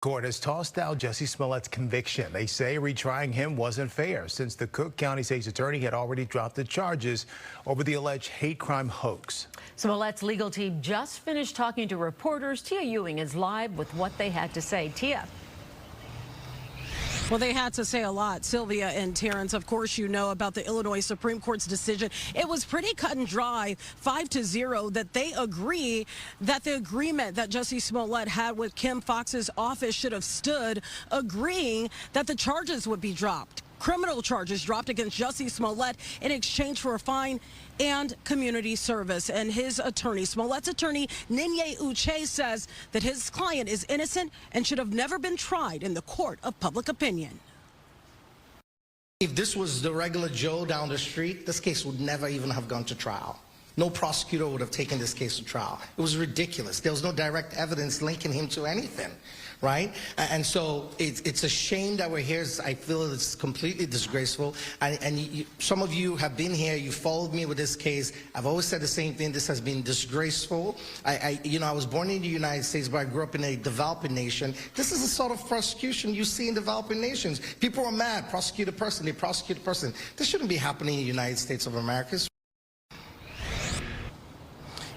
Court has tossed out Jussie Smollett's conviction. They say retrying him wasn't fair since the Cook County State's attorney had already dropped the charges over the alleged hate crime hoax. Smollett's legal team just finished talking to reporters. Tia Ewing is live with what they had to say. Tia. Well, they had to say a lot, Sylvia and Terrence. Of course, you know about the Illinois Supreme Court's decision. It was pretty cut and dry, 5-0, that they agree that the agreement that Jussie Smollett had with Kim Foxx's office should have stood, agreeing that the charges would be dropped. Criminal charges dropped against Jussie Smollett in exchange for a fine and community service. And his attorney, Smollett's attorney, Ninye Uche, says that his client is innocent and should have never been tried in the court of public opinion. If this was the regular Joe down the street, this case would never even have gone to trial. No prosecutor would have taken this case to trial. It was ridiculous. There was no direct evidence linking him to anything, right? And so it's a shame that we're here. I feel it's completely disgraceful. And some of you have been here. You followed me with this case. I've always said the same thing. This has been disgraceful. I was born in the United States, but I grew up in a developing nation. This is the sort of prosecution you see in developing nations. People are mad. Prosecute a person. They prosecute a person. This shouldn't be happening in the United States of America.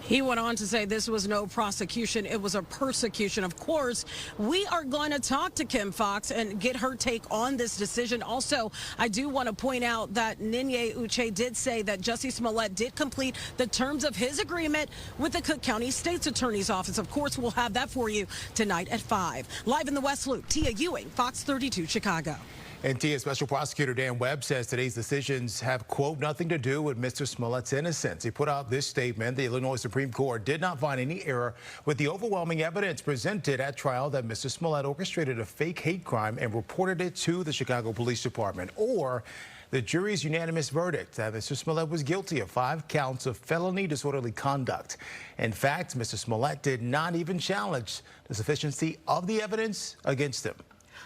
He went on to say this was no prosecution, it was a persecution. Of course, we are going to talk to Kim Foxx and get her take on this decision. Also, I do want to point out that Ninye Uche did say that Jussie Smollett did complete the terms of his agreement with the Cook County State's Attorney's Office. Of course, we'll have that for you tonight at 5. Live in the West Loop, Tia Ewing, Fox 32, Chicago. And Tia, Special Prosecutor Dan Webb says today's decisions have, quote, nothing to do with Mr. Smollett's innocence. He put out this statement. The Illinois Supreme Court did not find any error with the overwhelming evidence presented at trial that Mr. Smollett orchestrated a fake hate crime and reported it to the Chicago Police Department, or the jury's unanimous verdict that Mr. Smollett was guilty of 5 counts of felony disorderly conduct. In fact, Mr. Smollett did not even challenge the sufficiency of the evidence against him.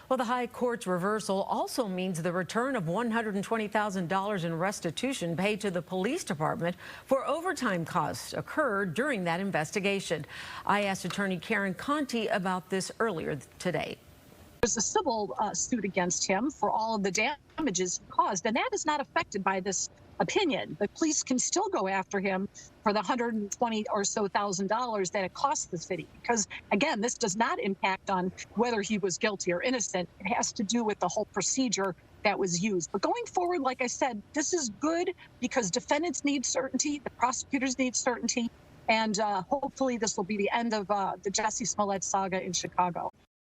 Well, the High Court's reversal also means the return of $120,000 in restitution paid to the police department for overtime costs occurred during that investigation. I asked attorney Karen Conti about this earlier today. There's a civil suit against him for all of the damages caused, and that is not affected by this opinion. The police can still go after him for the $120,000 or so that it cost the city, because again, this does not impact on whether he was guilty or innocent. It has to do with the whole procedure that was used. But going forward, like I said, this is good because defendants need certainty, the prosecutors need certainty, and hopefully this will be the end of the Jussie Smollett saga in Chicago.